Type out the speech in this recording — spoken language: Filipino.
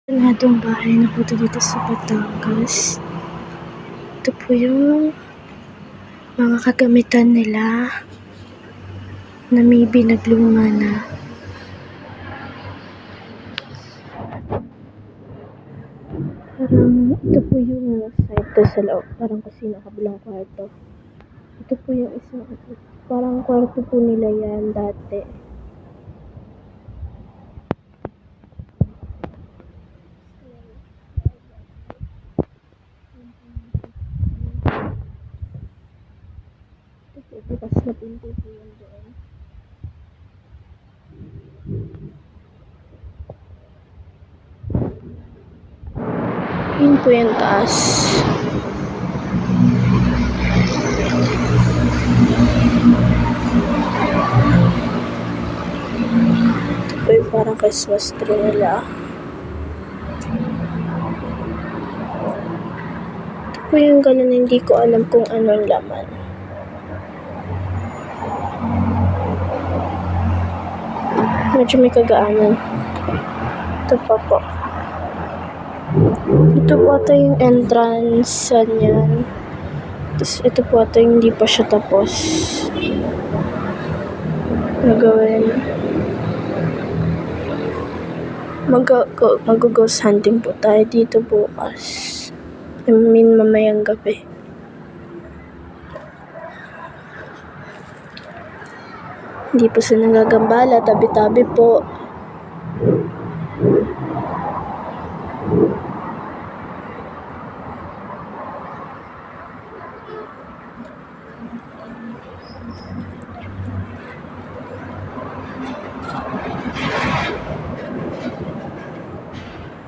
Abandonadong bahay na po dito sa Batangas. Ito po yung mga kagamitan nila na may binagluma na. Parang ito po yung site sa loob. Parang kusina, kabilang kwarto. Ito po yung isang parang kwarto po nila yan dati. Bukas na pinto po yun doon. Yun po yung taas. Ito po yung parang Christmas tree nila. Ito po yung ganun, hindi ko alam kung anong laman. Medyo may kagaanan. Ito pa po. Ito po ito yung entrance niyan. Tapos ito po ito yung hindi pa siya tapos gagawin. Mag-ghost hunting po tayo dito bukas. I mean, mamayang gabi. Hindi po sila nagagambala, tabi-tabi po.